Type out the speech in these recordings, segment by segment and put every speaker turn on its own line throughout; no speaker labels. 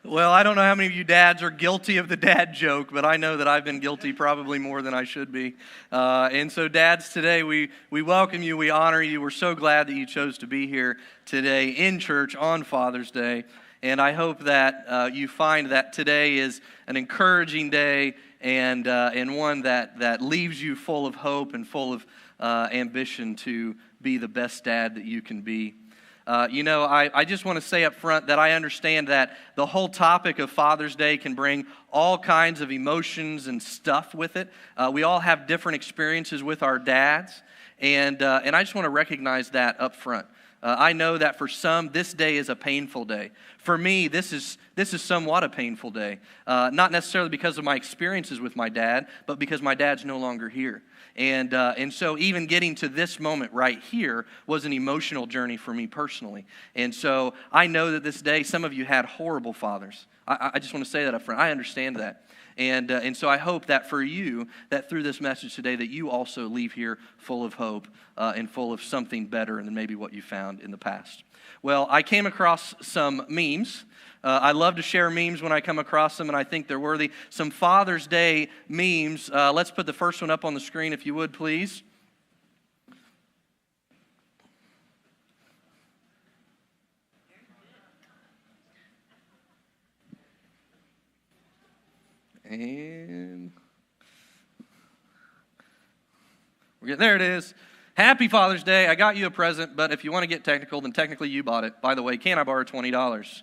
Well, I don't know how many of you dads are guilty of the dad joke, but I know that I've been guilty probably more than I should be. And so, dads, today we welcome you, we honor you. We're so glad that you chose to be here today in church on Father's Day. And I hope that you find that today is an encouraging day and one that leaves you full of hope and full of ambition to be the best dad that you can be. I just want to say up front that I understand that the whole topic of Father's Day can bring all kinds of emotions and stuff with it. We all have different experiences with our dads, and I just want to recognize that up front. I know that for some, this day is a painful day. For me, this is somewhat a painful day. Not necessarily because of my experiences with my dad, but because my dad's no longer here. And so even getting to this moment right here was an emotional journey for me personally. And so I know that this day, some of you had horrible fathers. I just want to say that up front. I understand that. And so I hope that for you, that through this message today, that you also leave here full of hope and full of something better than maybe what you found in the past. Well, I came across some memes. I love to share memes when I come across them, and I think they're worthy. Some Father's Day memes. Let's put the first one up on the screen, if you would, please. And there it is. Happy Father's Day. I got you a present, but if you want to get technical, then technically you bought it. By the way, can I borrow $20?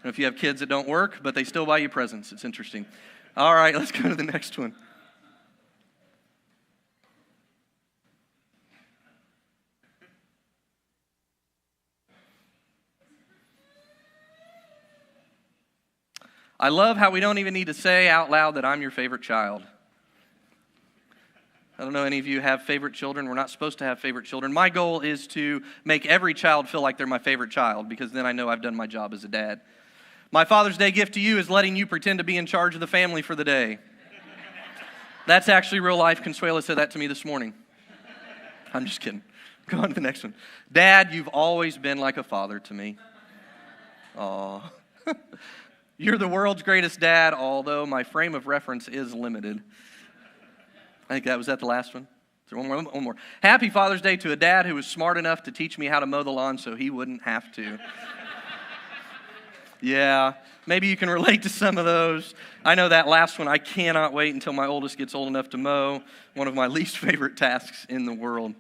And if you have kids that don't work, but they still buy you presents, it's interesting. All right, let's go to the next one. I love how we don't even need to say out loud that I'm your favorite child. I don't know any of you have favorite children. We're not supposed to have favorite children. My goal is to make every child feel like they're my favorite child, because then I know I've done my job as a dad. My Father's Day gift to you is letting you pretend to be in charge of the family for the day. That's actually real life. Consuela said that to me this morning. I'm just kidding. Go on to the next one. Dad, you've always been like a father to me. Aw. You're the world's greatest dad, although my frame of reference is limited. I think was that the last one? Is there one more? Happy Father's Day to a dad who was smart enough to teach me how to mow the lawn so he wouldn't have to. Yeah, maybe you can relate to some of those. I know that last one, I cannot wait until my oldest gets old enough to mow. One of my least favorite tasks in the world.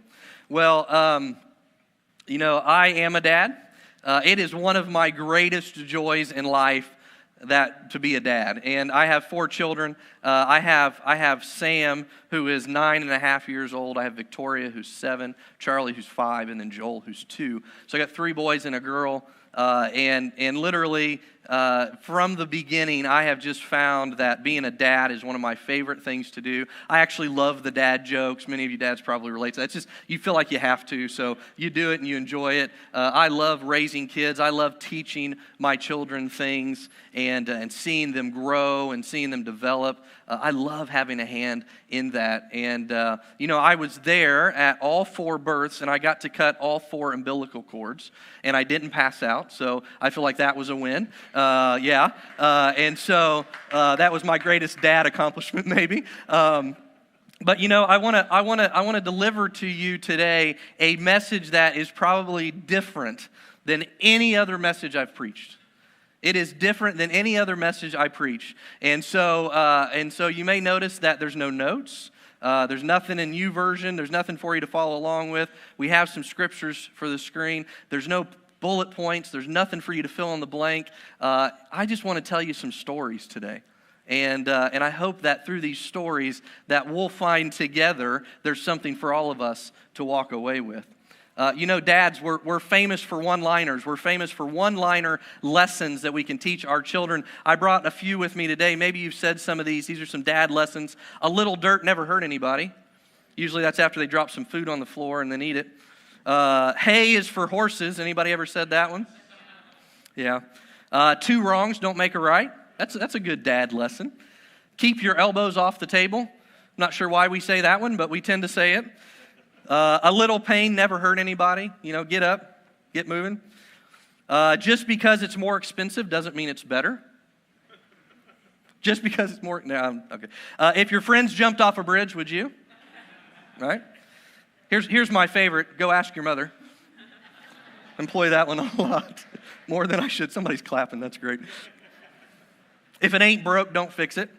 Well, I am a dad. It is one of my greatest joys in life to be a dad. And I have 4 children. I have Sam, who is 9.5 years old. I have Victoria, who's 7, Charlie, who's 5, and then Joel, who's 2. So I got 3 boys and a girl. And literally, from the beginning, I have just found that being a dad is one of my favorite things to do. I actually love the dad jokes. Many of you dads probably relate to that. It's just, you feel like you have to, so you do it and you enjoy it. I love raising kids. I love teaching my children things and seeing them grow and seeing them develop. I love having a hand in that. And, I was there at all 4 births, and I got to cut all 4 umbilical cords, and I didn't pass out, so I feel like that was a win. And so that was my greatest dad accomplishment, maybe. But I want to deliver to you today a message that is probably different than any other message I've preached. It is different than any other message I preach. And so you may notice that there's no notes. There's nothing in YouVersion. There's nothing for you to follow along with. We have some scriptures for the screen. There's no bullet points. There's nothing for you to fill in the blank. I just want to tell you some stories today. And I hope that through these stories that we'll find together, there's something for all of us to walk away with. Dads, we're famous for one-liners. We're famous for one-liner lessons that we can teach our children. I brought a few with me today. Maybe you've said some of these. These are some dad lessons. A little dirt never hurt anybody. Usually that's after they drop some food on the floor and then eat it. Hay is for horses. Anybody ever said that one? Yeah. 2 wrongs don't make a right. That's a good dad lesson. Keep your elbows off the table. I'm not sure why we say that one, but we tend to say it. A little pain never hurt anybody. Get up, get moving. Just because it's more expensive doesn't mean it's better. Just because it's more, no, okay. If your friends jumped off a bridge, would you? Right? Here's my favorite. Go ask your mother. Employ that one a lot. More than I should. Somebody's clapping. That's great. If it ain't broke, don't fix it.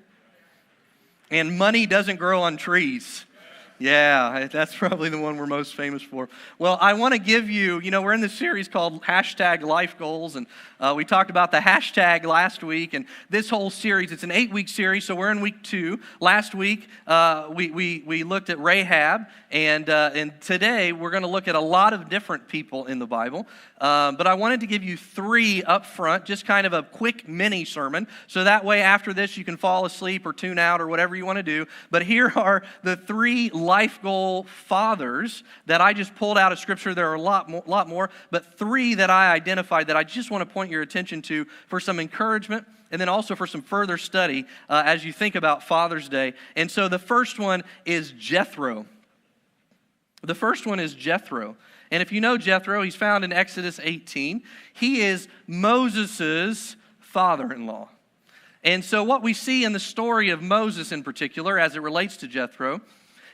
And money doesn't grow on trees. Yeah, that's probably the one we're most famous for. Well, I want to give you, we're in this series called #LifeGoals, and we talked about the hashtag last week, and this whole series, it's an 8-week series, so we're in week 2. Last week, we looked at Rahab, and today we're going to look at a lot of different people in the Bible, but I wanted to give you 3 up front, just kind of a quick mini sermon, so that way after this you can fall asleep or tune out or whatever you want to do. But here are the 3 life goal fathers that I just pulled out of Scripture. There are a lot more, but 3 that I identified that I just want to point your attention to for some encouragement and then also for some further study as you think about Father's Day. And so the first one is Jethro. The first one is Jethro. And if you know Jethro, he's found in Exodus 18. He is Moses' father-in-law. And so what we see in the story of Moses in particular, as it relates to Jethro,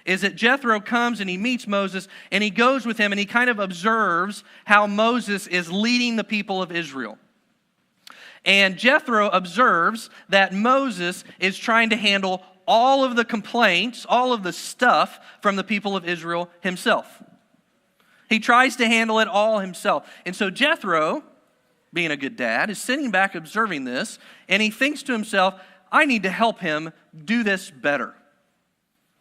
is that Jethro comes and he meets Moses and he goes with him and he kind of observes how Moses is leading the people of Israel. And Jethro observes that Moses is trying to handle all of the complaints, all of the stuff from the people of Israel himself. He tries to handle it all himself. And so Jethro, being a good dad, is sitting back observing this, and he thinks to himself, I need to help him do this better.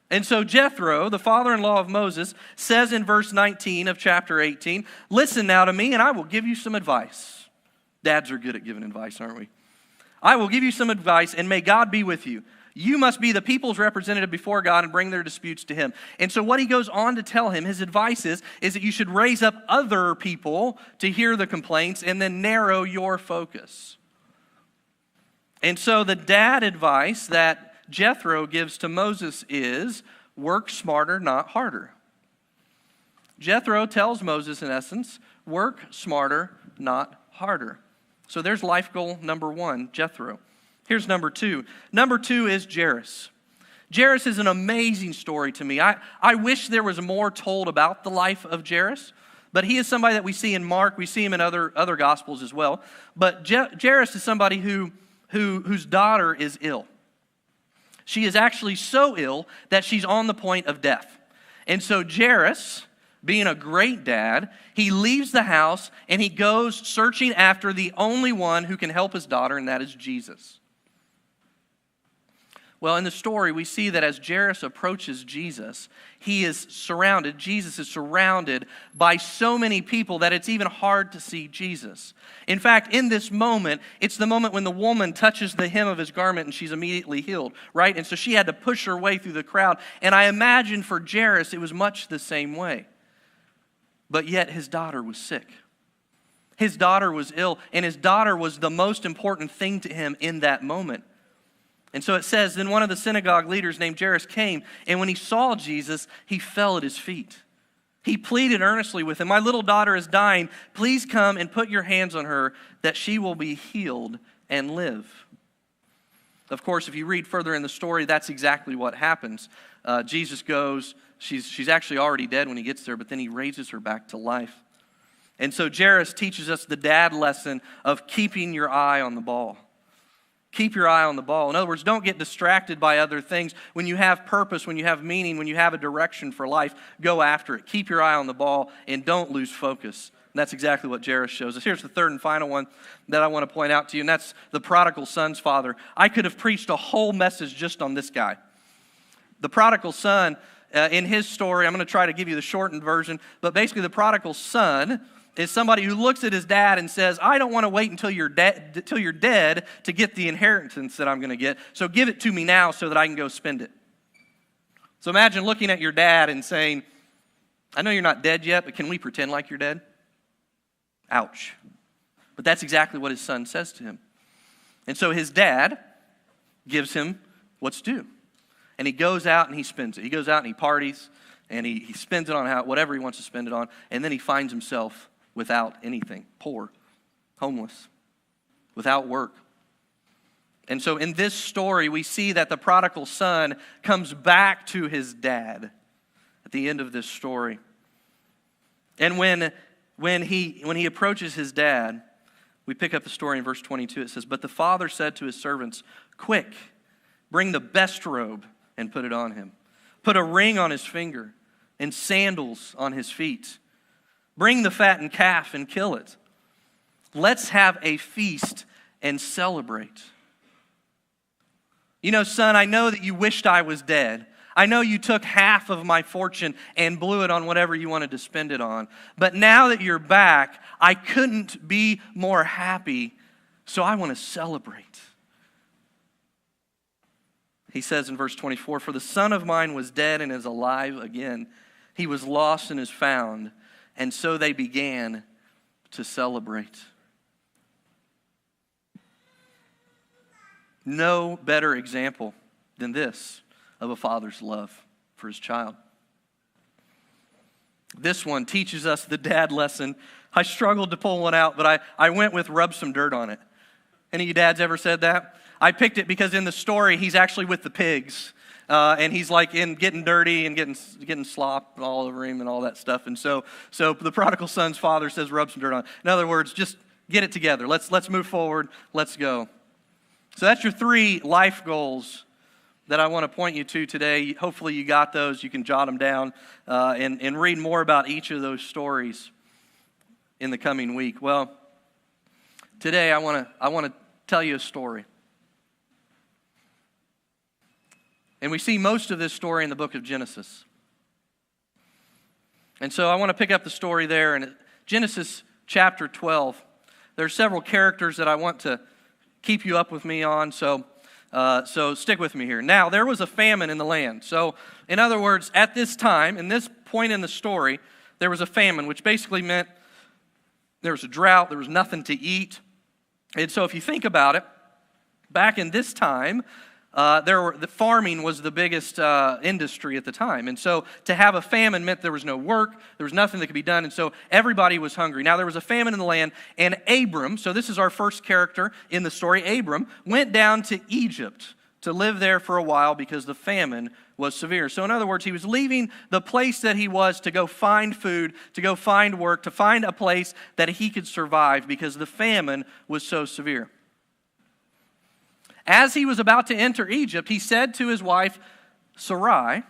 And so Jethro, the father-in-law of Moses, says in verse 19 of chapter 18, listen now to me, and I will give you some advice. Dads are good at giving advice, aren't we? I will give you some advice, and may God be with you. You must be the people's representative before God and bring their disputes to him. And so what he goes on to tell him, his advice is that you should raise up other people to hear the complaints and then narrow your focus. And so the dad advice that Jethro gives to Moses is, work smarter, not harder. Jethro tells Moses, in essence, work smarter, not harder. So there's life goal number 1, Jethro. Here's number 2. Number 2 is Jairus. Jairus is an amazing story to me. I wish there was more told about the life of Jairus, but he is somebody that we see in Mark. We see him in other Gospels as well. But Jairus is somebody whose daughter is ill. She is actually so ill that she's on the point of death. And so Jairus, being a great dad, he leaves the house and he goes searching after the only one who can help his daughter, and that is Jesus. Well, in the story, we see that as Jairus approaches Jesus, Jesus is surrounded by so many people that it's even hard to see Jesus. In fact, in this moment, it's the moment when the woman touches the hem of his garment and she's immediately healed, right? And so she had to push her way through the crowd. And I imagine for Jairus, it was much the same way. But yet his daughter was sick. His daughter was ill, and his daughter was the most important thing to him in that moment. And so it says, then one of the synagogue leaders named Jairus came, and when he saw Jesus, he fell at his feet. He pleaded earnestly with him, my little daughter is dying. Please come and put your hands on her, that she will be healed and live. Of course, if you read further in the story, that's exactly what happens. Jesus goes, she's actually already dead when he gets there, but then he raises her back to life. And so Jairus teaches us the dad lesson of keeping your eye on the ball. Keep your eye on the ball. In other words, don't get distracted by other things. When you have purpose, when you have meaning, when you have a direction for life, go after it. Keep your eye on the ball and don't lose focus. And that's exactly what Jairus shows us. Here's the third and final one that I want to point out to you, and that's the prodigal son's father. I could have preached a whole message just on this guy. The prodigal son, in his story, I'm going to try to give you the shortened version, but basically the prodigal son is somebody who looks at his dad and says, I don't want to wait until you're dead to get the inheritance that I'm going to get, so give it to me now so that I can go spend it. So imagine looking at your dad and saying, I know you're not dead yet, but can we pretend like you're dead? Ouch. But that's exactly what his son says to him. And so his dad gives him what's due. And he goes out and he spends it. He goes out and he parties, and he spends it on whatever he wants to spend it on, and then he finds himself without anything, poor. homeless, without work. And so in this story, we see that the prodigal son comes back to his dad at the end of this story. And when he approaches his dad, we pick up the story in verse 22. It says, "But the father said to his servants, 'Quick, bring the best robe and put it on him. Put a ring on his finger and sandals on his feet. Bring the fattened calf and kill it. Let's have a feast and celebrate.' You know, son, I know that you wished I was dead. I know you took half of my fortune and blew it on whatever you wanted to spend it on. But now that you're back, I couldn't be more happy, so I want to celebrate." He says in verse 24, "For the son of mine was dead and is alive again. He was lost and is found." And so they began to celebrate. No better example than this of a father's love for his child. This one teaches us the dad lesson. I struggled to pull one out, but I went with rub some dirt on it. Any of you dads ever said that? I picked it because in the story, he's actually with the pigs. And he's like getting dirty and getting slop all over him and all that stuff. And so the prodigal son's father says, rub some dirt on it. In other words, just get it together. Let's move forward. Let's go. So that's your 3 life goals that I want to point you to today. Hopefully you got those. You can jot them down and read more about each of those stories in the coming week. Well, today I want to tell you a story. And we see most of this story in the book of Genesis. And so I want to pick up the story there in Genesis chapter 12. There are several characters that I want to keep you up with me on, so stick with me here. Now, there was a famine in the land. So, in other words, at this time, in this point in the story, there was a famine, which basically meant there was a drought, there was nothing to eat. And so if you think about it, back in this time, the farming was the biggest industry at the time. And so to have a famine meant there was no work, there was nothing that could be done, and so everybody was hungry. Now there was a famine in the land, and Abram, so this is our first character in the story, Abram, went down to Egypt to live there for a while because the famine was severe. So in other words, he was leaving the place that he was to go find food, to go find work, to find a place that he could survive because the famine was so severe. As he was about to enter Egypt, he said to his wife, Sarai,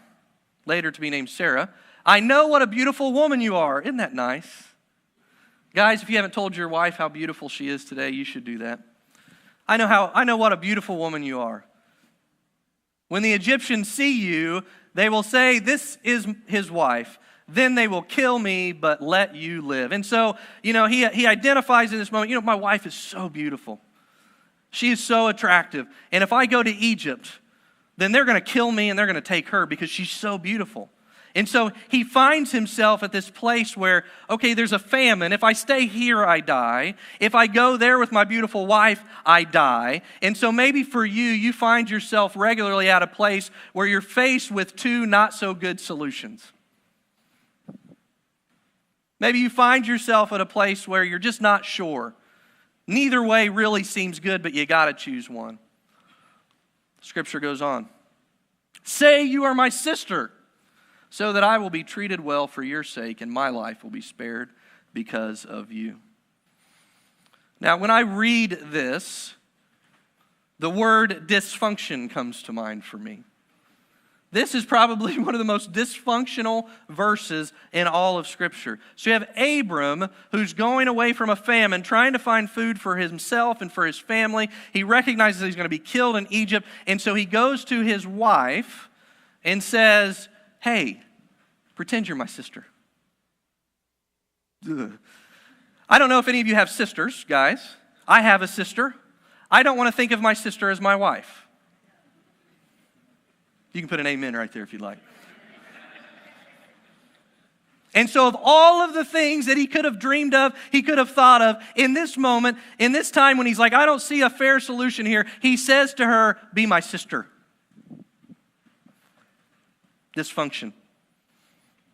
later to be named Sarah, "I know what a beautiful woman you are." Isn't that nice? Guys, if you haven't told your wife how beautiful she is today, you should do that. I know what a beautiful woman you are. When the Egyptians see you, they will say, "This is his wife." Then they will kill me, but let you live. And so, he identifies in this moment, my wife is so beautiful. She is so attractive. And if I go to Egypt, then they're going to kill me and they're going to take her because she's so beautiful. And so he finds himself at this place where, okay, there's a famine. If I stay here, I die. If I go there with my beautiful wife, I die. And so maybe for you find yourself regularly at a place where you're faced with 2 not so good solutions. Maybe you find yourself at a place where you're just not sure. Neither way really seems good, but you got to choose one. Scripture goes on. "Say you are my sister, so that I will be treated well for your sake, and my life will be spared because of you." Now, when I read this, the word dysfunction comes to mind for me. This is probably one of the most dysfunctional verses in all of Scripture. So you have Abram, who's going away from a famine, trying to find food for himself and for his family. He recognizes that he's going to be killed in Egypt, and so he goes to his wife and says, "Hey, pretend you're my sister." Ugh. I don't know if any of you have sisters, guys. I have a sister. I don't want to think of my sister as my wife. You can put an amen right there if you'd like. And so of all of the things that he could have dreamed of, he could have thought of, in this moment, in this time when he's like, I don't see a fair solution here, he says to her, "Be my sister." Dysfunction.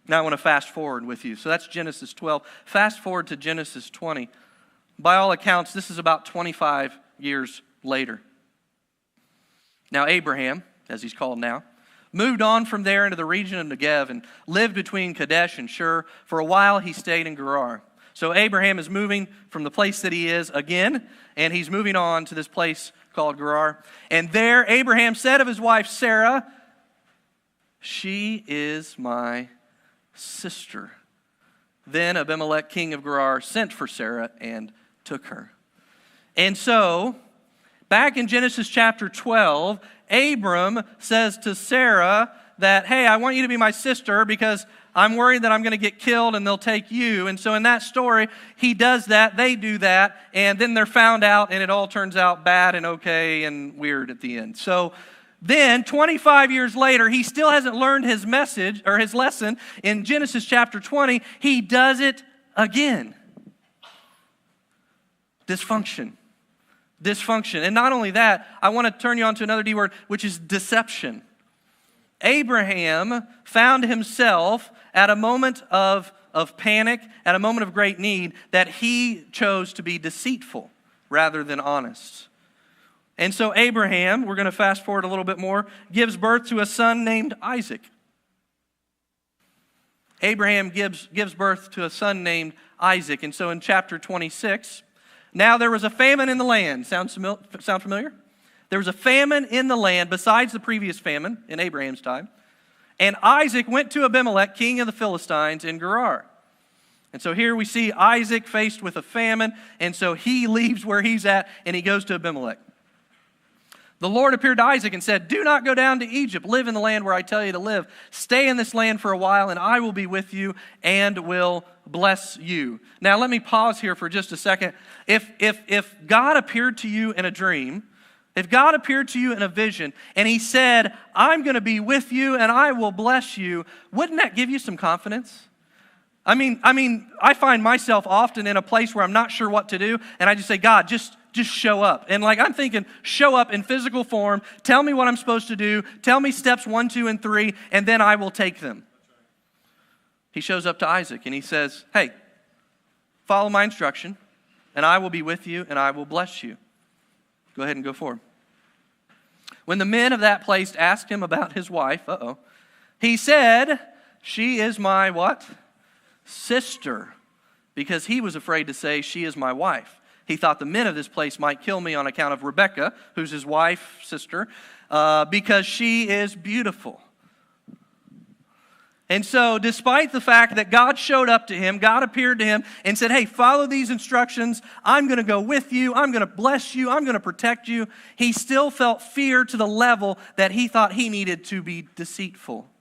Now I want to fast forward with you. So that's Genesis 12. Fast forward to Genesis 20. By all accounts, this is about 25 years later. Now Abraham, as he's called now, moved on from there into the region of Negev and lived between Kadesh and Shur. For a while he stayed in Gerar. So Abraham is moving from the place that he is again, and he's moving on to this place called Gerar. And there Abraham said of his wife Sarah, "She is my sister." Then Abimelech, king of Gerar, sent for Sarah and took her. And so, back in Genesis chapter 12, Abram says to Sarah that, "Hey, I want you to be my sister because I'm worried that I'm going to get killed and they'll take you." And so in that story, he does that, they do that, and then they're found out and it all turns out bad and okay and weird at the end. So then, 25 years later, he still hasn't learned his message or his lesson. In Genesis chapter 20, he does it again. Dysfunction. And not only that, I want to turn you on to another D word, which is deception. Abraham found himself at a moment of panic, at a moment of great need, that he chose to be deceitful rather than honest. And so Abraham, we're going to fast forward a little bit more, gives birth to a son named Isaac. Abraham gives birth to a son named Isaac. And so in chapter 26, now there was a famine in the land. Sound familiar? There was a famine in the land besides the previous famine in Abraham's time. And Isaac went to Abimelech, king of the Philistines, in Gerar. And so here we see Isaac faced with a famine. And so he leaves where he's at and he goes to Abimelech. The Lord appeared to Isaac and said, "Do not go down to Egypt. Live in the land where I tell you to live. Stay in this land for a while, and I will be with you and will bless you." Now, let me pause here for just a second. If God appeared to you in a dream, if God appeared to you in a vision, and he said, "I'm going to be with you and I will bless you," wouldn't that give you some confidence? I mean, I find myself often in a place where I'm not sure what to do, and I just say, "God, just show up." And I'm thinking, show up in physical form, tell me what I'm supposed to do, tell me steps 1, 2, and 3, and then I will take them. He shows up to Isaac and he says, "Hey, follow my instruction, and I will be with you and I will bless you. Go ahead and go forward." When the men of that place asked him about his wife, he said, "She is my" what? "Sister," because he was afraid to say, "She is my wife." He thought the men of this place might kill me on account of Rebekah, who's his wife, sister, because she is beautiful. And so, despite the fact that God showed up to him, God appeared to him and said, "Hey, follow these instructions. I'm going to go with you. I'm going to bless you. I'm going to protect you," he still felt fear to the level that he thought he needed to be deceitful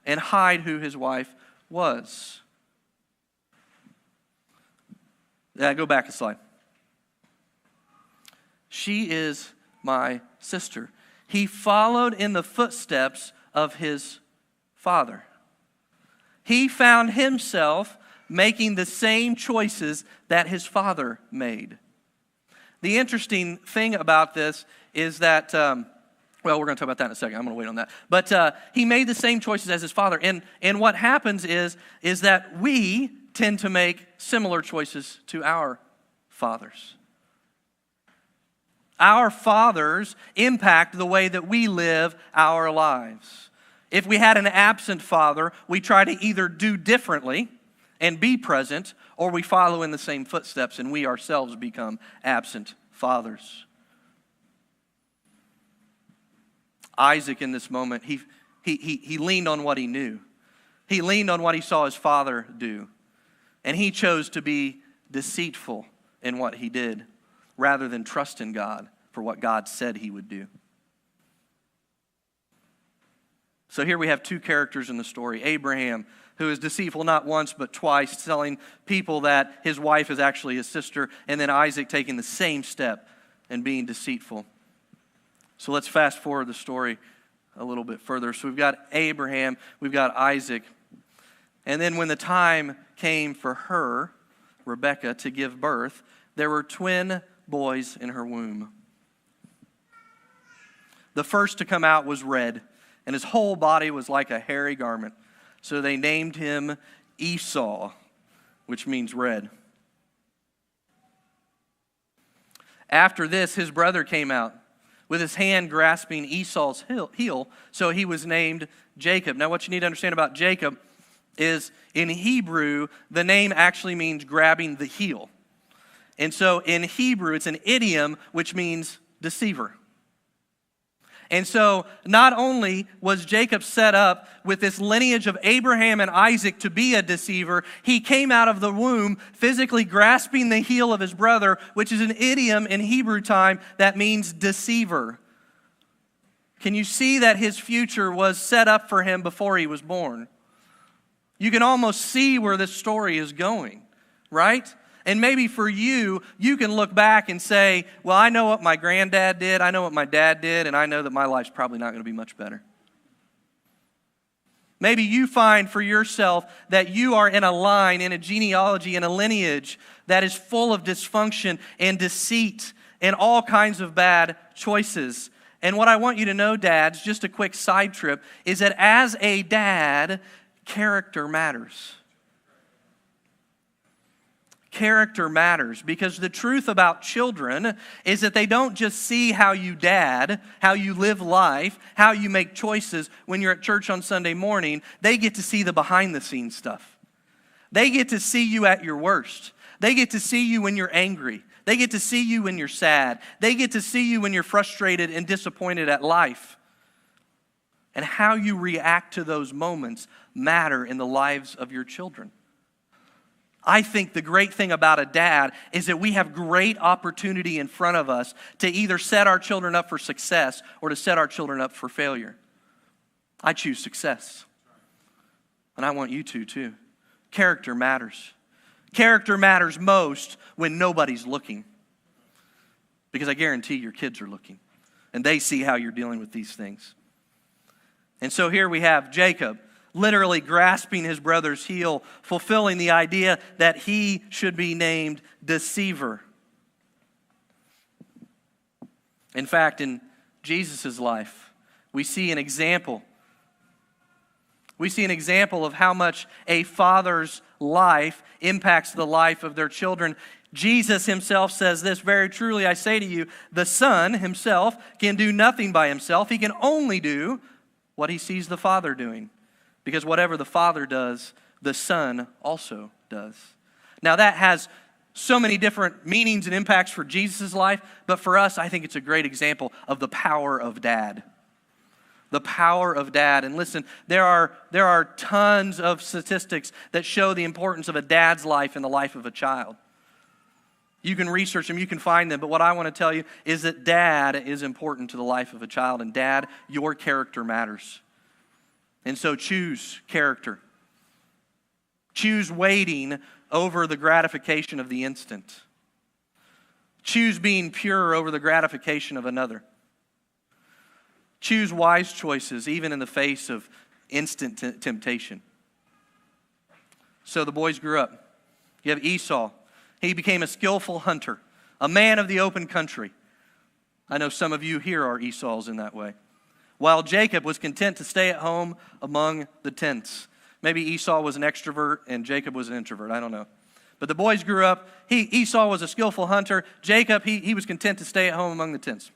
and hide who his wife was. Go back a slide. "She is my sister." He followed in the footsteps of his father. He found himself making the same choices that his father made. The interesting thing about this is that, we're going to talk about that in a second. I'm going to wait on that. But he made the same choices as his father. And what happens is that we tend to make similar choices to our fathers. Our fathers impact the way that we live our lives. If we had an absent father, we try to either do differently and be present, or we follow in the same footsteps and we ourselves become absent fathers. Isaac, in this moment, he leaned on what he knew. He leaned on what he saw his father do. And he chose to be deceitful in what he did, rather than trust in God for what God said he would do. So here we have two characters in the story. Abraham, who is deceitful not once but twice, telling people that his wife is actually his sister, and then Isaac taking the same step and being deceitful. So let's fast forward the story a little bit further. So we've got Abraham, we've got Isaac, and then when the time came for her, Rebekah, to give birth, there were twin boys in her womb. The first to come out was red, and his whole body was like a hairy garment. So they named him Esau, which means red. After this, his brother came out with his hand grasping Esau's heel, so he was named Jacob. Now, what you need to understand about Jacob is in Hebrew, the name actually means grabbing the heel. And so in Hebrew, it's an idiom which means deceiver. And so not only was Jacob set up with this lineage of Abraham and Isaac to be a deceiver, he came out of the womb physically grasping the heel of his brother, which is an idiom in Hebrew time that means deceiver. Can you see that his future was set up for him before he was born? You can almost see where this story is going, right? And maybe for you, you can look back and say, well, I know what my granddad did, I know what my dad did, and I know that my life's probably not going to be much better. Maybe you find for yourself that you are in a line, in a genealogy, in a lineage that is full of dysfunction and deceit and all kinds of bad choices. And what I want you to know, dads, just a quick side trip, is that as a dad, character matters. Character matters, because the truth about children is that they don't just see how you dad, how you live life, how you make choices when you're at church on Sunday morning. They get to see the behind the scenes stuff. They get to see you at your worst. They get to see you when you're angry. They get to see you when you're sad. They get to see you when you're frustrated and disappointed at life. And how you react to those moments matter in the lives of your children. I think the great thing about a dad is that we have great opportunity in front of us to either set our children up for success or to set our children up for failure. I choose success. And I want you to too. Character matters. Character matters most when nobody's looking. Because I guarantee your kids are looking. And they see how you're dealing with these things. And so here we have Jacob, literally grasping his brother's heel, fulfilling the idea that he should be named deceiver. In fact, in Jesus' life, we see an example. We see an example of how much a father's life impacts the life of their children. Jesus himself says this, very truly I say to you, the Son himself can do nothing by himself. He can only do what he sees the Father doing. Because whatever the Father does, the Son also does. Now that has so many different meanings and impacts for Jesus' life, but for us, I think it's a great example of the power of dad. The power of dad. And listen, there are tons of statistics that show the importance of a dad's life in the life of a child. You can research them, you can find them, but what I want to tell you is that dad is important to the life of a child. And dad, your character matters. And so choose character. Choose waiting over the gratification of the instant. Choose being pure over the gratification of another. Choose wise choices even in the face of instant temptation. So the boys grew up. You have Esau. He became a skillful hunter, a man of the open country. I know some of you here are Esau's in that way. While Jacob was content to stay at home among the tents. Maybe Esau was an extrovert and Jacob was an introvert. I don't know. But the boys grew up. Esau was a skillful hunter. Jacob, he was content to stay at home among the tents.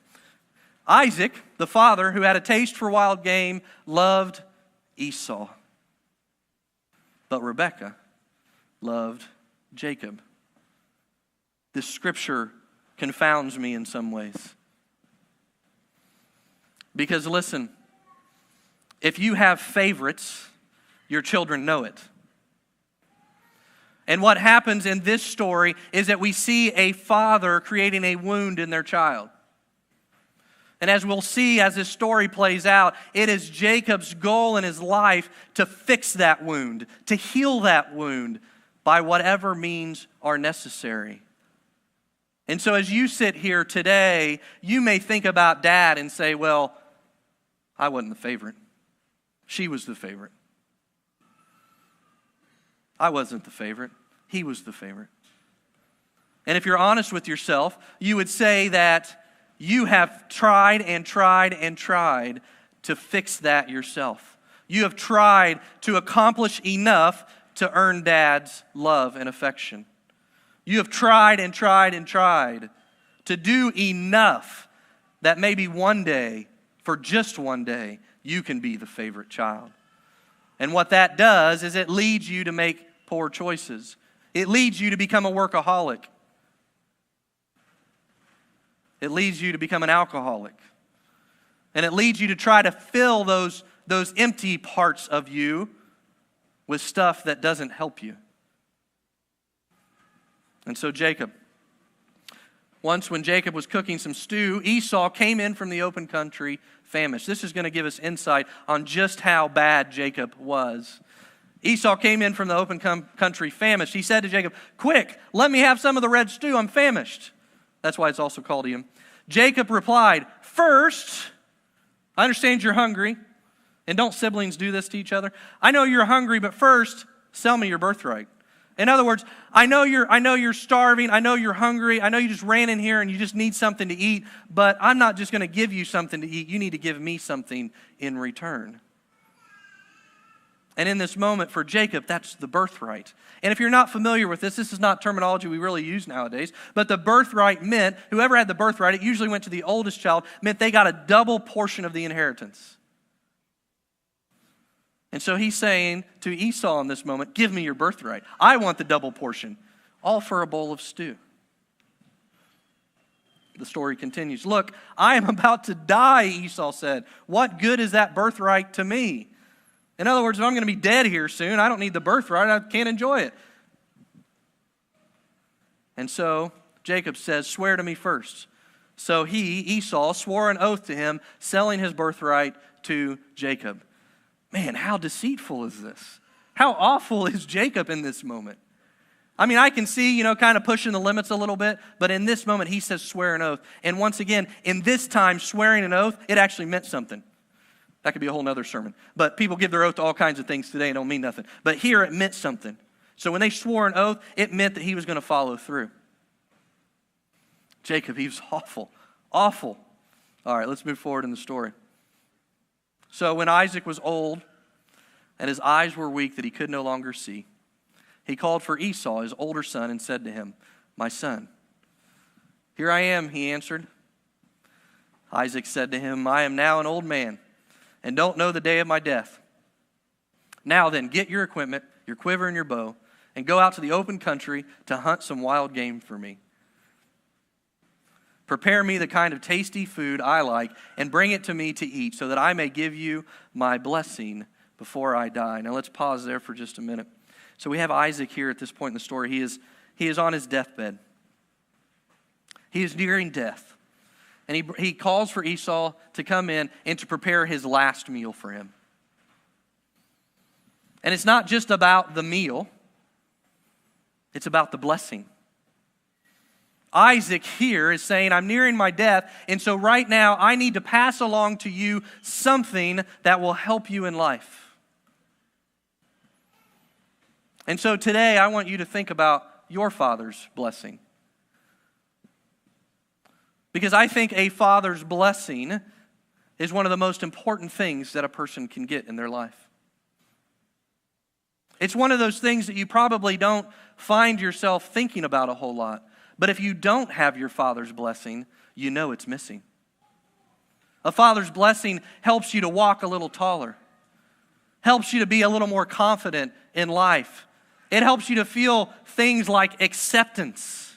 Isaac, the father, who had a taste for wild game, loved Esau. But Rebekah loved Jacob. This scripture confounds me in some ways. Because listen, if you have favorites, your children know it. And what happens in this story is that we see a father creating a wound in their child. And as we'll see as this story plays out, it is Jacob's goal in his life to fix that wound, to heal that wound by whatever means are necessary. And so as you sit here today, you may think about dad and say, well, I wasn't the favorite. She was the favorite. I wasn't the favorite. He was the favorite. And if you're honest with yourself, you would say that you have tried and tried and tried to fix that yourself. You have tried to accomplish enough to earn dad's love and affection. You have tried and tried and tried to do enough that maybe one day, for just one day, you can be the favorite child. And what that does is it leads you to make poor choices. It leads you to become a workaholic. It leads you to become an alcoholic. And it leads you to try to fill those empty parts of you with stuff that doesn't help you. And so Jacob, once when Jacob was cooking some stew, Esau came in from the open country famished. This is going to give us insight on just how bad Jacob was. Esau came in from the open country famished. He said to Jacob, "Quick, let me have some of the red stew. I'm famished." That's why it's also called Edom. Jacob replied, "First, I understand you're hungry." And don't siblings do this to each other? "I know you're hungry, but first, sell me your birthright." In other words, I know you're starving. I know you're hungry. I know you just ran in here and you just need something to eat, but I'm not just going to give you something to eat. You need to give me something in return. And in this moment for Jacob, that's the birthright. And if you're not familiar with this is not terminology we really use nowadays, but the birthright meant, whoever had the birthright, it usually went to the oldest child, meant they got a double portion of the inheritance. And so he's saying to Esau in this moment, "Give me your birthright. I want the double portion, all for a bowl of stew." The story continues. "Look, I am about to die," Esau said. "What good is that birthright to me?" In other words, if I'm going to be dead here soon, I don't need the birthright. I can't enjoy it. And so Jacob says, "Swear to me first." So he, Esau, swore an oath to him, selling his birthright to Jacob. Man, how deceitful is this? How awful is Jacob in this moment? I mean, I can see, kind of pushing the limits a little bit, but in this moment, he says swear an oath. And once again, in this time, swearing an oath, it actually meant something. That could be a whole nother sermon. But people give their oath to all kinds of things today and don't mean nothing. But here it meant something. So when they swore an oath, it meant that he was going to follow through. Jacob, he was awful. Awful. All right, let's move forward in the story. So when Isaac was old and his eyes were weak that he could no longer see, he called for Esau, his older son, and said to him, "My son." "Here I am," he answered. Isaac said to him, "I am now an old man and don't know the day of my death. Now then, get your equipment, your quiver and your bow, and go out to the open country to hunt some wild game for me. Prepare me the kind of tasty food I like and bring it to me to eat so that I may give you my blessing before I die." Now let's pause there for just a minute. So we have Isaac here at this point in the story. He is on his deathbed. He is nearing death. And he calls for Esau to come in and to prepare his last meal for him. And it's not just about the meal. It's about the blessing. Isaac here is saying, "I'm nearing my death, and so right now I need to pass along to you something that will help you in life." And so today I want you to think about your father's blessing. Because I think a father's blessing is one of the most important things that a person can get in their life. It's one of those things that you probably don't find yourself thinking about a whole lot. But if you don't have your father's blessing, you know it's missing. A father's blessing helps you to walk a little taller, helps you to be a little more confident in life. It helps you to feel things like acceptance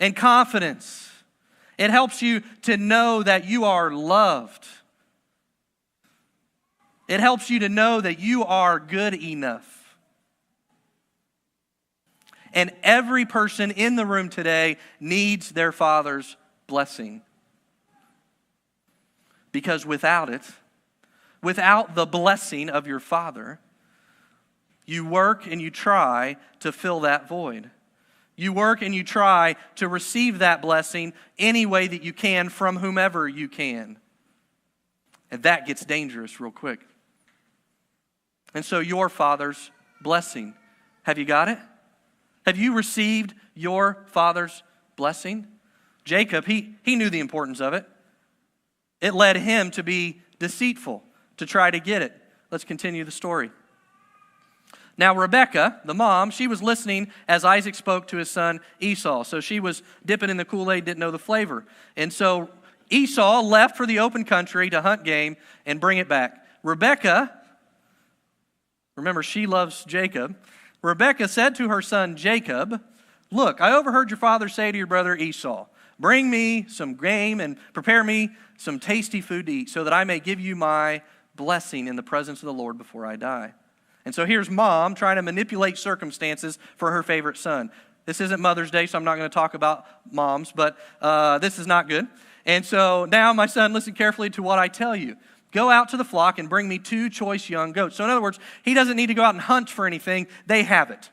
and confidence. It helps you to know that you are loved. It helps you to know that you are good enough. And every person in the room today needs their father's blessing. Because without it, without the blessing of your father, you work and you try to fill that void. You work and you try to receive that blessing any way that you can from whomever you can. And that gets dangerous real quick. And so your father's blessing, have you got it? Have you received your father's blessing? Jacob, he knew the importance of it. It led him to be deceitful, to try to get it. Let's continue the story. Now, Rebekah, the mom, she was listening as Isaac spoke to his son Esau. So she was dipping in the Kool-Aid, didn't know the flavor. And so Esau left for the open country to hunt game and bring it back. Rebekah, remember, she loves Jacob. Rebekah said to her son Jacob, "Look, I overheard your father say to your brother Esau, 'Bring me some game and prepare me some tasty food to eat, so that I may give you my blessing in the presence of the Lord before I die.'" And so here's mom trying to manipulate circumstances for her favorite son. This isn't Mother's Day, so I'm not going to talk about moms, but this is not good. And so now, my son, listen carefully to what I tell you. Go out to the flock and bring me 2 choice young goats. So in other words, he doesn't need to go out and hunt for anything. They have it.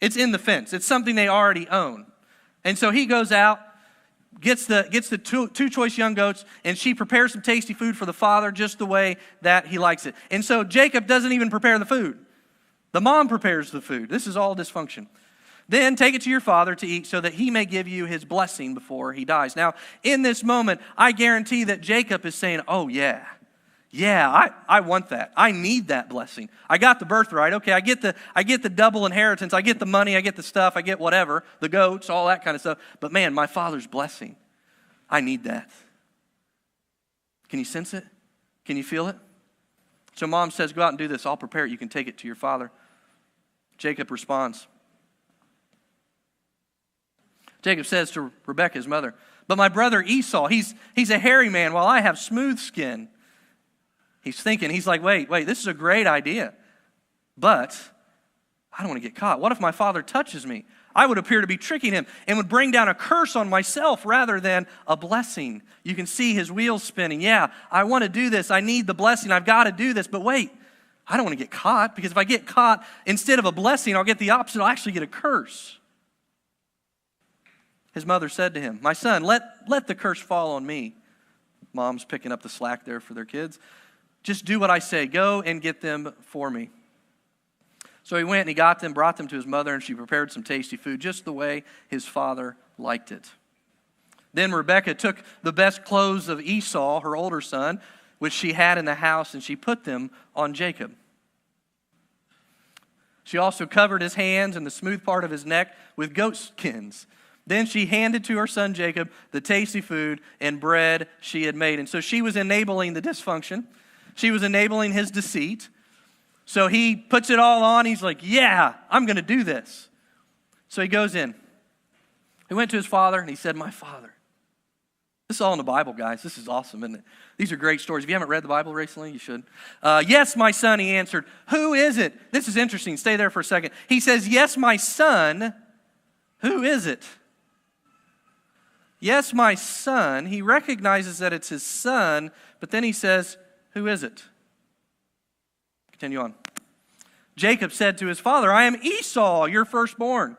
It's in the fence. It's something they already own. And so he goes out, gets the two choice young goats, and she prepares some tasty food for the father just the way that he likes it. And so Jacob doesn't even prepare the food. The mom prepares the food. This is all dysfunction. Then take it to your father to eat so that he may give you his blessing before he dies. Now, in this moment, I guarantee that Jacob is saying, "Oh, yeah, I want that. I need that blessing. I got the birthright. Okay, I get the double inheritance. I get the money. I get the stuff. I get whatever, the goats, all that kind of stuff. But man, my father's blessing, I need that." Can you sense it? Can you feel it? So mom says, "Go out and do this. I'll prepare it. You can take it to your father." Jacob responds. Jacob says to Rebekah, his mother, "But my brother Esau, he's a hairy man while I have smooth skin." He's thinking, he's like, wait, this is a great idea, but I don't want to get caught. What if my father touches me? I would appear to be tricking him and would bring down a curse on myself rather than a blessing. You can see his wheels spinning. Yeah, I want to do this. I need the blessing. I've got to do this. But wait, I don't want to get caught, because if I get caught, instead of a blessing, I'll get the opposite. I'll actually get a curse. His mother said to him, "My son, let the curse fall on me." Mom's picking up the slack there for their kids. "Just do what I say. Go and get them for me." So he went and he got them, brought them to his mother, and she prepared some tasty food just the way his father liked it. Then Rebekah took the best clothes of Esau, her older son, which she had in the house, and she put them on Jacob. She also covered his hands and the smooth part of his neck with goat skins. Then she handed to her son Jacob the tasty food and bread she had made. And so she was enabling the dysfunction. She was enabling his deceit. So he puts it all on. He's like, "Yeah, I'm going to do this." So he goes in. He went to his father and he said, "My father." This is all in the Bible, guys. This is awesome, isn't it? These are great stories. If you haven't read the Bible recently, you should. "Yes, my son," he answered. "Who is it?" This is interesting. Stay there for a second. He says, "Yes, my son. Who is it?" "Yes, my son." He recognizes that it's his son, but then he says, "Who is it?" Continue on. Jacob said to his father, "I am Esau, your firstborn.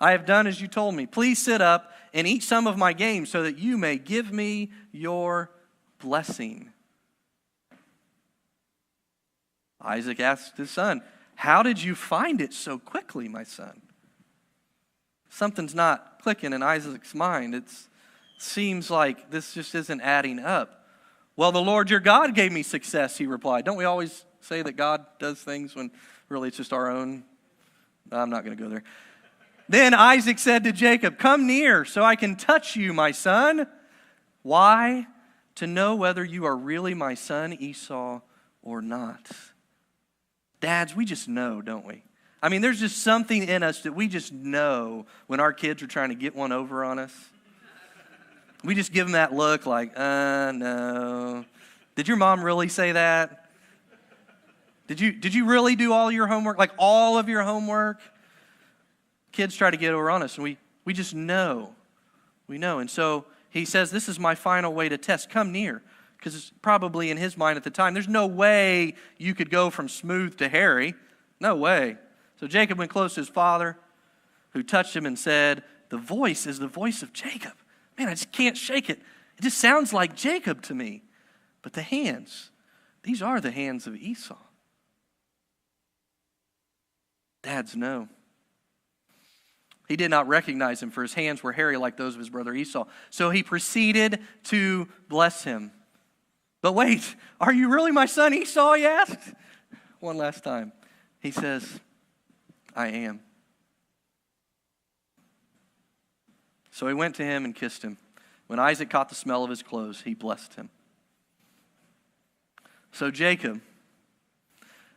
I have done as you told me. Please sit up and eat some of my game so that you may give me your blessing." Isaac asked his son, "How did you find it so quickly, my son?" Something's not clicking in Isaac's mind. It seems like this just isn't adding up. "Well, the Lord your God gave me success," he replied. Don't we always say that God does things when really it's just our own? I'm not going to go there. Then Isaac said to Jacob, "Come near so I can touch you, my son." Why? To know whether you are really my son Esau or not. Dads, we just know, don't we? I mean, there's just something in us that we just know when our kids are trying to get one over on us. We just give them that look like, no. Did your mom really say that? Did you really do all your homework? Like all of your homework? Kids try to get over on us, and we just know. We know. And so he says, "This is my final way to test. Come near." Because it's probably in his mind at the time, there's no way you could go from smooth to hairy. No way. So Jacob went close to his father, who touched him and said, "The voice is the voice of Jacob. Man, I just can't shake it. It just sounds like Jacob to me. But the hands, these are the hands of Esau." Dads know. He did not recognize him, for his hands were hairy like those of his brother Esau. So he proceeded to bless him. "But wait, are you really my son Esau?" he asked. One last time. He says, I am. So he went to him and kissed him. When Isaac caught the smell of his clothes, he blessed him. So Jacob,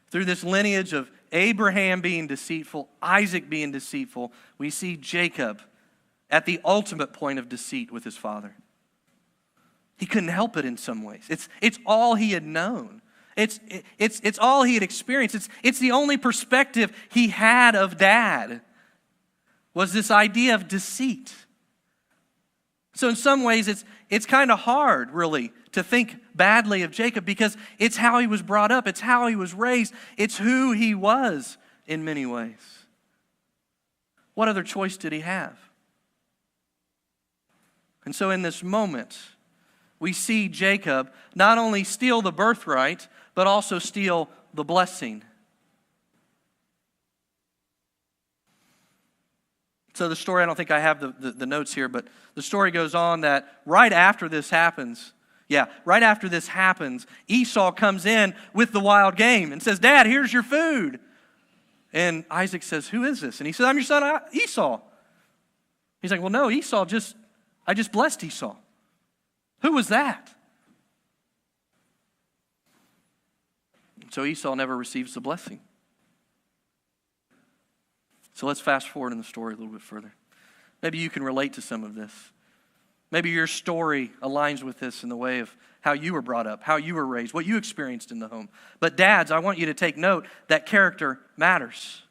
through this lineage of Abraham being deceitful, Isaac being deceitful, we see Jacob at the ultimate point of deceit with his father. He couldn't help it in some ways. It's all he had known. It's all he had experienced. It's the only perspective he had of dad, was this idea of deceit. So in some ways, it's kind of hard, really, to think badly of Jacob because it's how he was brought up. It's how he was raised. It's who he was in many ways. What other choice did he have? And so in this moment, we see Jacob not only steal the birthright, but also steal the blessing. So the story, I don't think I have the notes here, but the story goes on that right after this happens, Esau comes in with the wild game and says, Dad, here's your food. And Isaac says, who is this? And he says, I'm your son Esau. He's like, well, no, I just blessed Esau. Who was that? So Esau never receives the blessing. So let's fast forward in the story a little bit further. Maybe you can relate to some of this. Maybe your story aligns with this in the way of how you were brought up, how you were raised, what you experienced in the home. But dads, I want you to take note that character matters.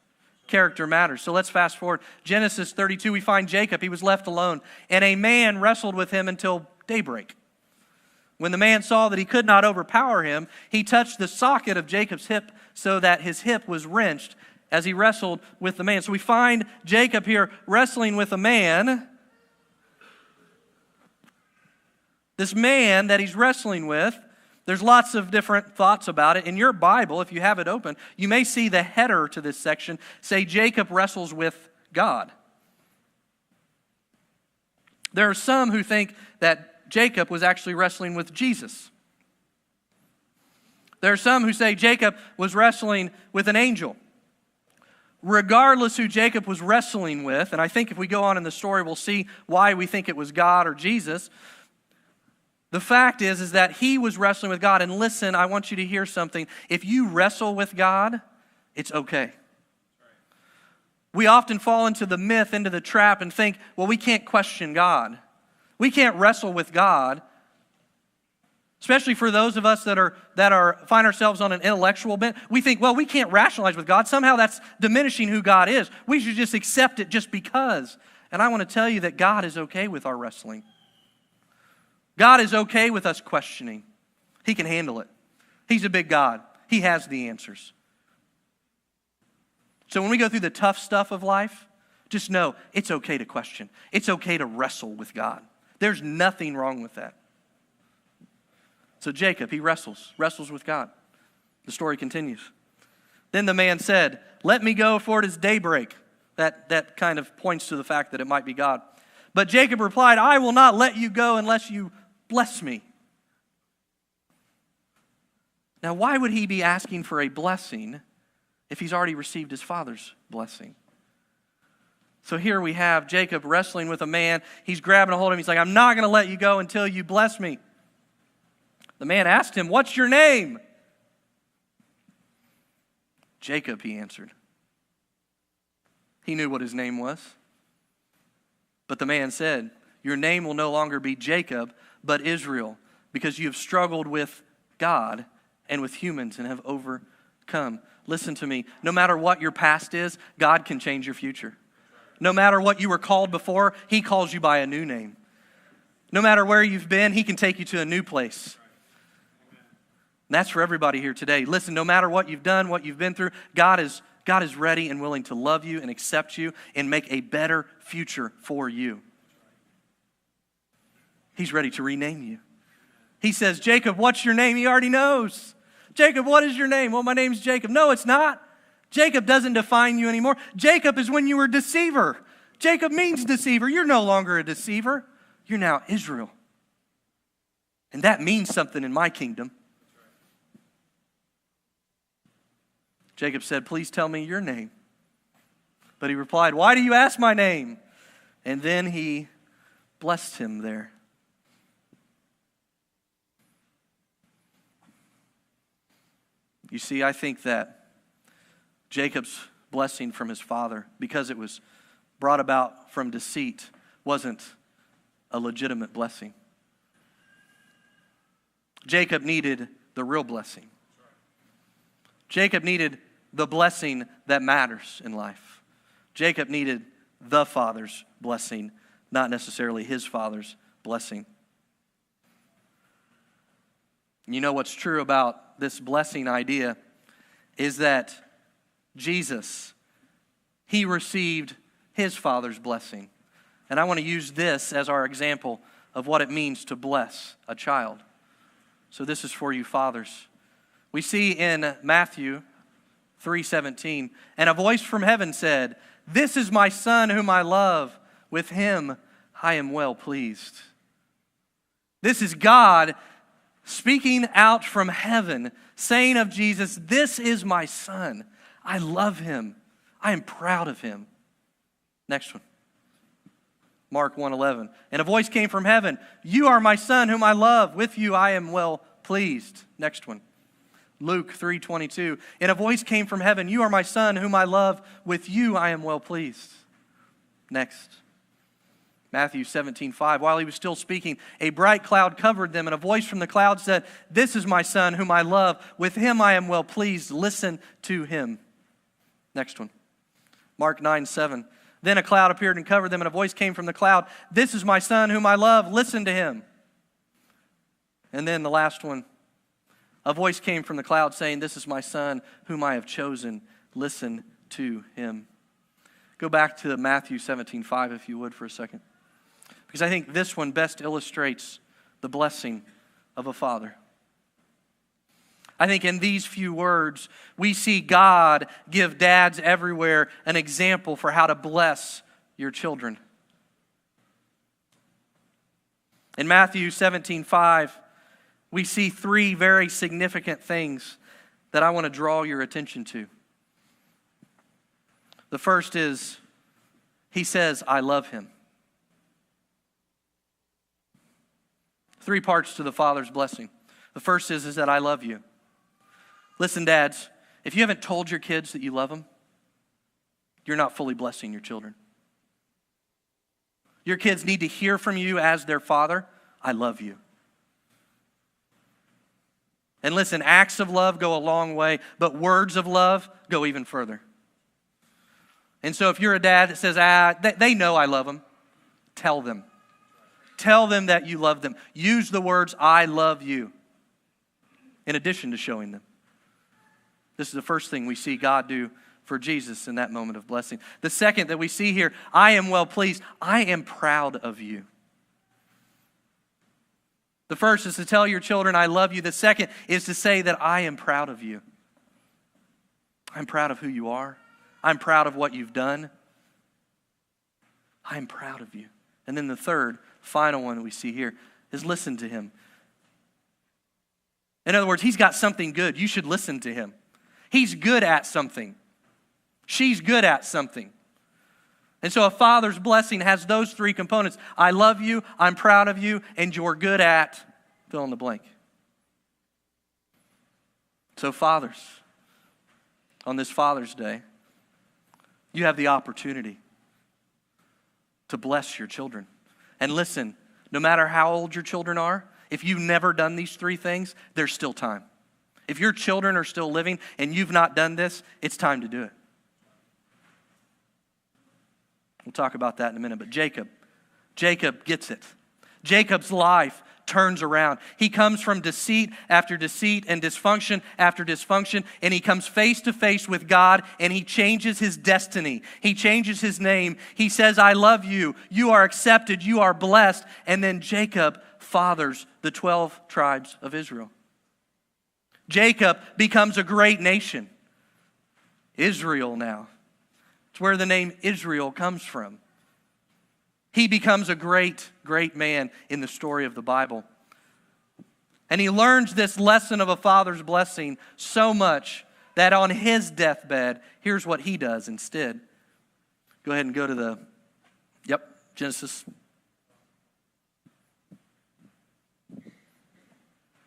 Character matters. So let's fast forward. Genesis 32, we find Jacob. He was left alone, and a man wrestled with him until daybreak. When the man saw that he could not overpower him, he touched the socket of Jacob's hip so that his hip was wrenched as he wrestled with the man. So we find Jacob here wrestling with a man. This man that he's wrestling with, there's lots of different thoughts about it. In your Bible, if you have it open, you may see the header to this section say Jacob wrestles with God. There are some who think that Jacob was actually wrestling with Jesus. There are some who say Jacob was wrestling with an angel. Regardless who Jacob was wrestling with, and I think if we go on in the story, we'll see why we think it was God or Jesus. The fact is that he was wrestling with God. And listen, I want you to hear something. If you wrestle with God, it's okay. We often fall into the myth, into the trap, and think, well, we can't question God. We can't wrestle with God. Especially for those of us that find ourselves on an intellectual bent. We think, well, we can't rationalize with God. Somehow that's diminishing who God is. We should just accept it just because. And I want to tell you that God is okay with our wrestling. God is okay with us questioning. He can handle it. He's a big God. He has the answers. So when we go through the tough stuff of life, just know it's okay to question. It's okay to wrestle with God. There's nothing wrong with that. So Jacob, he wrestles with God. The story continues. Then the man said, let me go, for it is daybreak. That kind of points to the fact that it might be God. But Jacob replied, I will not let you go unless you bless me. Now, why would he be asking for a blessing if he's already received his father's blessing? So here we have Jacob wrestling with a man. He's grabbing a hold of him. He's like, I'm not going to let you go until you bless me. The man asked him, what's your name? Jacob, he answered. He knew what his name was. But the man said, your name will no longer be Jacob, but Israel, because you have struggled with God and with humans and have overcome. Listen to me. No matter what your past is, God can change your future. No matter what you were called before, he calls you by a new name. No matter where you've been, he can take you to a new place. And that's for everybody here today. Listen, no matter what you've done, what you've been through, God is ready and willing to love you and accept you and make a better future for you. He's ready to rename you. He says, Jacob, what's your name? He already knows. Jacob, what is your name? Well, my name's Jacob. No, it's not. Jacob doesn't define you anymore. Jacob is when you were a deceiver. Jacob means deceiver. You're no longer a deceiver. You're now Israel. And that means something in my kingdom. Jacob said, please tell me your name. But he replied, "Why do you ask my name?" And then he blessed him there. You see, I think that Jacob's blessing from his father, because it was brought about from deceit, wasn't a legitimate blessing. Jacob needed the real blessing. Jacob needed the blessing that matters in life. Jacob needed the father's blessing, not necessarily his father's blessing. You know what's true about this blessing idea is that Jesus, he received his father's blessing. And I want to use this as our example of what it means to bless a child. So this is for you fathers. We see in Matthew 3:17, and a voice from heaven said, "This is my son whom I love. With him I am well pleased." This is God speaking out from heaven, saying of Jesus, "This is my son. I love him. I am proud of him." Next one. Mark 1:11. And a voice came from heaven, "You are my son whom I love. With you I am well pleased." Next one. Luke 3:22. And a voice came from heaven, "You are my son whom I love. With you I am well pleased." Next. Matthew 17:5. While he was still speaking, a bright cloud covered them, and a voice from the cloud said, "This is my son whom I love. With him I am well pleased. Listen to him." Next one. Mark 9:7. Then a cloud appeared and covered them, and a voice came from the cloud, "This is my son whom I love. Listen to him." And then the last one. A voice came from the cloud saying, "This is my son whom I have chosen. Listen to him." Go back to Matthew 17:5 if you would for a second. Because I think this one best illustrates the blessing of a father. I think in these few words, we see God give dads everywhere an example for how to bless your children. In Matthew 17:5, we see three very significant things that I want to draw your attention to. The first is, he says, "I love him." Three parts to the father's blessing. The first is that I love you. Listen, dads, if you haven't told your kids that you love them, you're not fully blessing your children. Your kids need to hear from you as their father, "I love you." And listen, acts of love go a long way, but words of love go even further. And so if you're a dad that says, they know I love them, tell them. Tell them that you love them. Use the words, "I love you," in addition to showing them. This is the first thing we see God do for Jesus in that moment of blessing. The second that we see here, "I am well pleased." I am proud of you. The first is to tell your children, "I love you." The second is to say that I am proud of you. I'm proud of who you are. I'm proud of what you've done. I'm proud of you. And then the third, final one that we see here is listen to him. In other words, he's got something good. You should listen to him. He's good at something. She's good at something. And so a father's blessing has those three components. I love you, I'm proud of you, and you're good at fill in the blank. So fathers, on this Father's Day, you have the opportunity to bless your children. And listen, no matter how old your children are, if you've never done these three things, there's still time. If your children are still living and you've not done this, it's time to do it. We'll talk about that in a minute. But Jacob gets it. Jacob's life turns around. He comes from deceit after deceit and dysfunction after dysfunction, and he comes face to face with God, and he changes his destiny. He changes his name. He says, "I love you. You are accepted. You are blessed." And then Jacob fathers the 12 tribes of Israel. Jacob becomes a great nation. Israel now. It's where the name Israel comes from. He becomes a great, great man in the story of the Bible. And he learns this lesson of a father's blessing so much that on his deathbed, here's what he does instead. Go ahead and go to Genesis.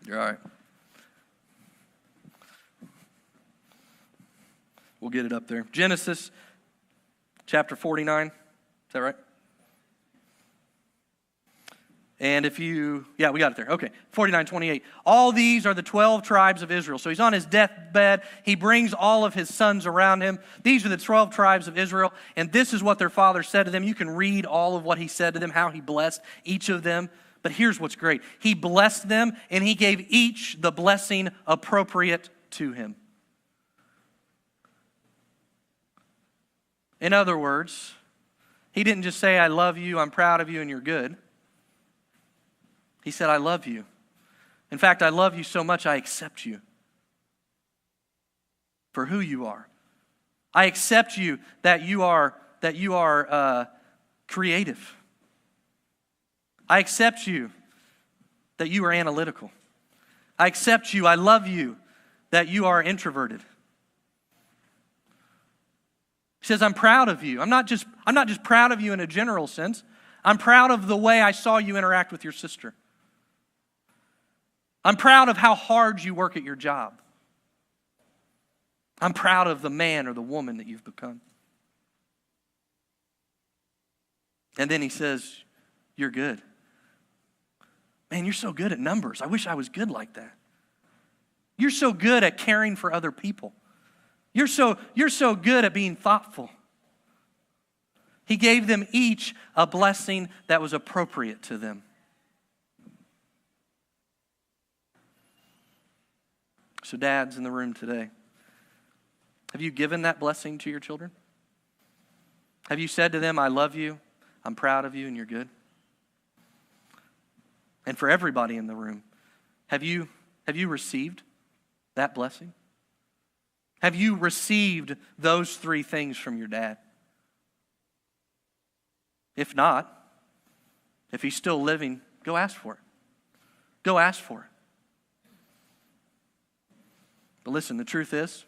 You're all right. We'll get it up there. Genesis chapter 49. Is that right? And if you, we got it there. Okay, 49:28. All these are the 12 tribes of Israel. So he's on his deathbed. He brings all of his sons around him. These are the 12 tribes of Israel. And this is what their father said to them. You can read all of what he said to them, how he blessed each of them. But here's what's great. He blessed them, and he gave each the blessing appropriate to him. In other words, he didn't just say, I love you, I'm proud of you, and you're good. He said, I love you. In fact, I love you so much I accept you for who you are. I accept you that you are creative. I accept you that you are analytical. I accept you, I love you that you are introverted. He says, I'm proud of you. I'm not just proud of you in a general sense. I'm proud of the way I saw you interact with your sister. I'm proud of how hard you work at your job. I'm proud of the man or the woman that you've become. And then he says, you're good. Man, you're so good at numbers. I wish I was good like that. You're so good at caring for other people. You're so good at being thoughtful. He gave them each a blessing that was appropriate to them. So dads in the room today, have you given that blessing to your children? Have you said to them, I love you, I'm proud of you, and you're good? And for everybody in the room, have you received that blessing? Have you received those three things from your dad? If not, if he's still living, go ask for it. Go ask for it. But listen, the truth is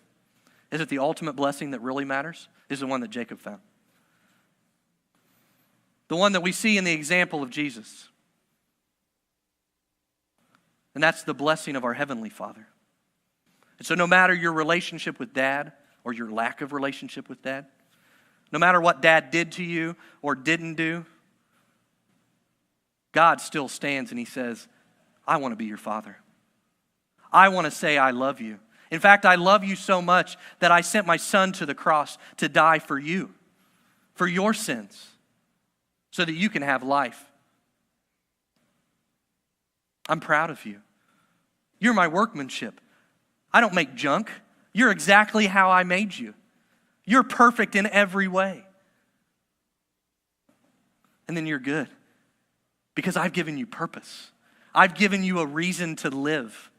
that the ultimate blessing that really matters is the one that Jacob found. The one that we see in the example of Jesus. And that's the blessing of our Heavenly Father. And so no matter your relationship with dad or your lack of relationship with dad, no matter what dad did to you or didn't do, God still stands and he says, I want to be your father. I want to say I love you. In fact, I love you so much that I sent my son to the cross to die for you, for your sins, so that you can have life. I'm proud of you. You're my workmanship. I don't make junk. You're exactly how I made you. You're perfect in every way. And then you're good because I've given you purpose. I've given you a reason to live.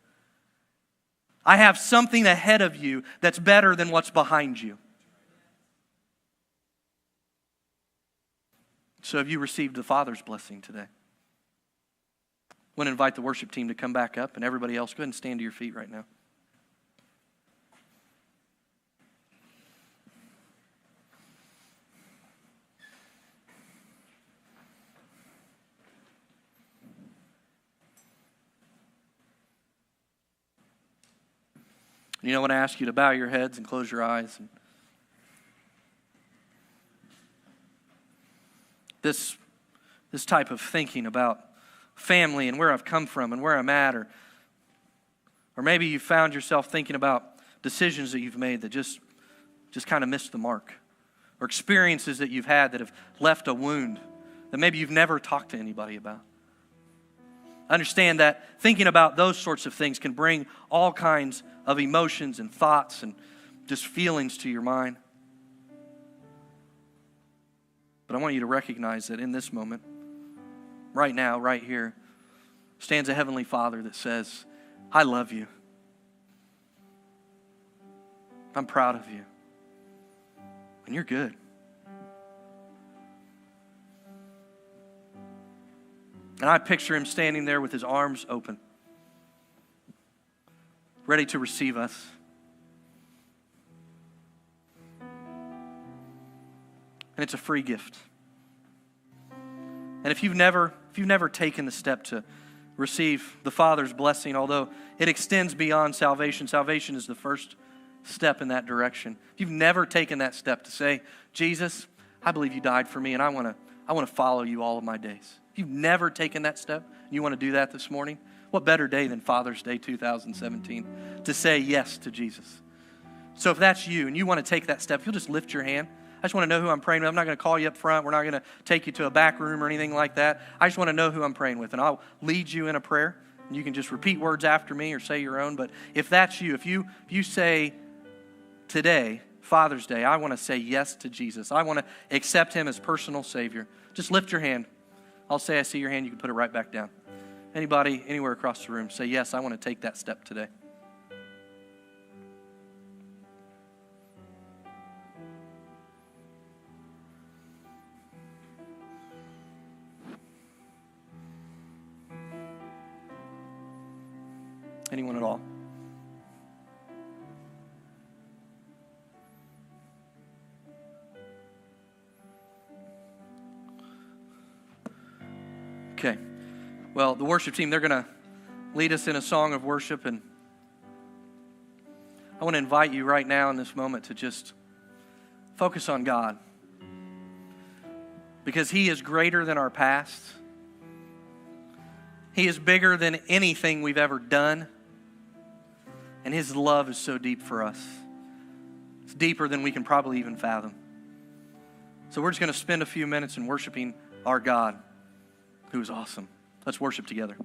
I have something ahead of you that's better than what's behind you. So have you received the Father's blessing today? I want to invite the worship team to come back up, and everybody else, go ahead and stand to your feet right now. You know, I want to ask you to bow your heads and close your eyes. This type of thinking about family and where I've come from and where I'm at, or maybe you found yourself thinking about decisions that you've made that just kind of missed the mark, or experiences that you've had that have left a wound that maybe you've never talked to anybody about. Understand that thinking about those sorts of things can bring all kinds of emotions and thoughts and just feelings to your mind. But I want you to recognize that in this moment, right now, right here, stands a Heavenly Father that says, I love you. I'm proud of you. And you're good. And I picture him standing there with his arms open, ready to receive us. and it's a free gift. And if you've never taken the step to receive the Father's blessing, although it extends beyond salvation, salvation is the first step in that direction. If you've never taken that step to say, Jesus, I believe you died for me, and I want to follow you all of my days. If you've never taken that step, and you want to do that this morning, what better day than Father's Day 2017 to say yes to Jesus? So if that's you and you want to take that step, you'll just lift your hand. I just want to know who I'm praying with. I'm not going to call you up front. We're not going to take you to a back room or anything like that. I just want to know who I'm praying with, and I'll lead you in a prayer. And you can just repeat words after me or say your own. But if that's you, if you say today, Father's Day, I want to say yes to Jesus. I want to accept him as personal Savior. Just lift your hand. I'll say I see your hand. You can put it right back down. Anybody, anywhere across the room, say, yes, I want to take that step today. Anyone at all? Okay. Well, the worship team, they're going to lead us in a song of worship, and I want to invite you right now in this moment to just focus on God, because he is greater than our past. He is bigger than anything we've ever done, and his love is so deep for us. It's deeper than we can probably even fathom. So we're just going to spend a few minutes in worshiping our God, who is awesome. Let's worship together.